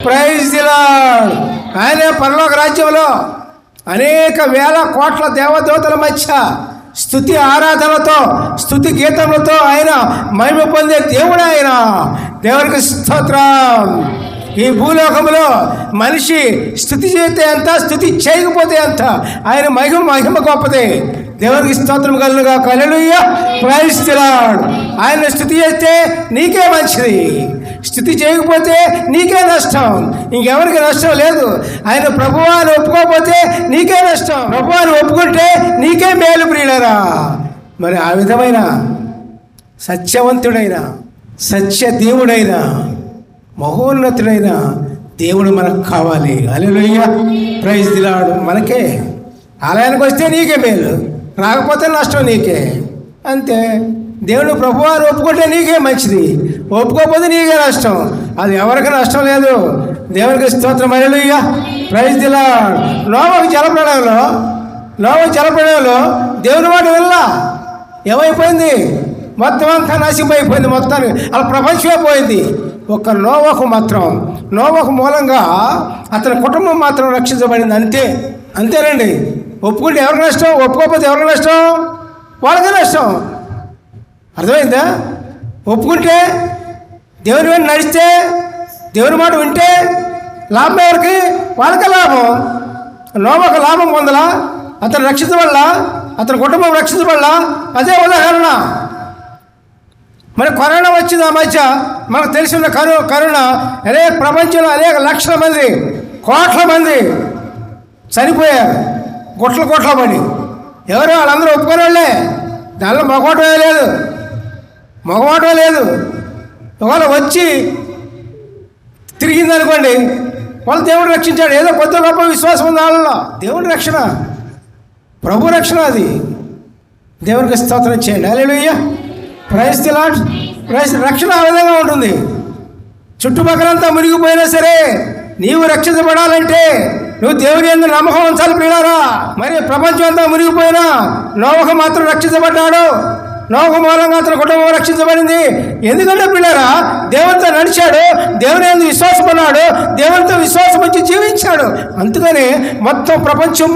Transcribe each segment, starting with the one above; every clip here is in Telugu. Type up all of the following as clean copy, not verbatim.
Praise the lord. ఆయనే పరలోక రాజ్యంలో అనేక వేల కోట్ల దేవదూతల మధ్య స్తుతి ఆరాధనలతో స్తుతి గీతములతో ఆయన మహిమ పొందే దేవుడు. ఆయన దేవునికి స్తోత్రం. ఈ భూలోకంలో మనిషి స్తుతి చేస్తే ఎంత, స్తుతి చేయకపోతే ఎంత, ఆయన మహిమ గొప్పదే. దేవునికి స్తోత్రం కలుగుగా. హల్లెలూయా, ప్రైజ్ ది లార్డ్. ఆయన స్తుతి చేస్తే నీకే మంచిది, స్తుతి చేయకపోతే నీకే నష్టం, ఇంకెవరికి నష్టం లేదు. ఆయన ప్రభువాన్ని ఒప్పుకోకపోతే నీకే నష్టం, ప్రభువాన్ని ఒప్పుకుంటే నీకే మేలు ప్రియులారా. మరి ఆ విధమైన సత్యవంతుడైన సత్య దేవుడైన మహోన్నతుడైన దేవుడు మనకు కావాలి. హల్లెలూయా, ప్రైజ్ ది లార్డ్. మనకే ఆలయానికి వస్తే నీకే మేలు, రాకపోతే నష్టం నీకే, అంతే. దేవుడు ప్రభువారు ఒప్పుకుంటే నీకే మంచిది, ఒప్పుకోకపోతే నీకే నష్టం. అది ఎవరికి నష్టం లేదు. దేవునికి స్తోత్రం. హల్లెలూయా, ప్రైజ్ ది లార్డ్. నోవహు జలప్రళయంలో దేవుని మాట వినలా, ఏమైపోయింది? మొత్తం అంతా నాశనమైపోయింది, మొత్తానికి అలా ప్రపంచమే పోయింది. ఒక్క నోవహు మూలంగా అతని కుటుంబం మాత్రం రక్షించబడింది, అంతేనండి. ఒప్పుకుంటే ఎవరికి నష్టం, ఒప్పుకోకపోతే ఎవరికి నష్టం? వాళ్ళకే నష్టం. అర్థమైందా? ఒప్పుకుంటే దేవుని వెంట నడిస్తే, దేవుని మాట వింటే లాభం ఎవరికి? వాళ్ళకే లాభం. నోవహు లాభం పొందలా, అతను రక్షించబడలా, అతని కుటుంబం రక్షించబడలా. అదే ఉదాహరణ. మరి కరోనా వచ్చింది ఆ మధ్య, మనకు తెలిసిన కరోనా అనేక ప్రపంచంలో అనేక లక్షల మంది, కోట్ల మంది చనిపోయారు, గుట్ల పడి. ఎవరు? వాళ్ళందరూ ఒప్పుకునే వాళ్ళే, దానిలో మగవాటమే లేదు. ఒకవేళ వచ్చి తిరిగిందనుకోండి, వాళ్ళు దేవుడు రక్షించాడు. ఏదో కొద్ది గొప్ప విశ్వాసం ఉంది వాళ్ళలో. దేవుడి రక్షణ, ప్రభు రక్షణ, అది. దేవునికి స్తోత్రం చేయండి. హల్లెలూయా, ప్రైజ్ ది లార్డ్. రక్షణ ఆ విధంగా ఉంటుంది. చుట్టుపక్కలంతా మునిగిపోయినా సరే నీవు రక్షించబడాలంటే నువ్వు దేవుని యందు నమ్మకం ఉంచాలి ప్రియులారా. మరి ప్రపంచం అంతా మునిగిపోయినా నోవహు మాత్రం రక్షించబడ్డాడు. నోవహు మూలంగా అతని కుటుంబం రక్షించబడింది. ఎందుకంటే పిల్లరా, దేవునితో నడిచాడు, దేవుని యందు విశ్వాసపడ్డాడు, దేవునితో విశ్వాసం వచ్చి జీవించాడు. అందుకని మొత్తం ప్రపంచం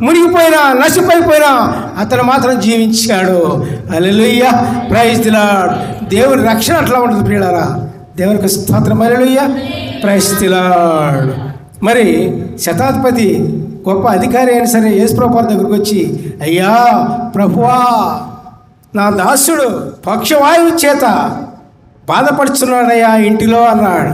మునిగిపోయినా, నశిపోయిపోయినా అతను మాత్రం జీవించాడు. హల్లెలూయా, ప్రైజ్ ది లార్డ్. దేవుని రక్షణ అట్లా ఉంటుంది ప్రియులారా. దేవునికి స్తోత్రం. హల్లెలూయా, ప్రైజ్ ది లార్డ్. మరి శతాధిపతి గొప్ప అధికారి అయినా సరే యేసు ప్రభువు దగ్గరికి వచ్చి, అయ్యా ప్రభువా, నా దాసుడు పక్షవాయువు చేత బాధపడుతున్నాడయ్యా ఇంటిలో అన్నాడు.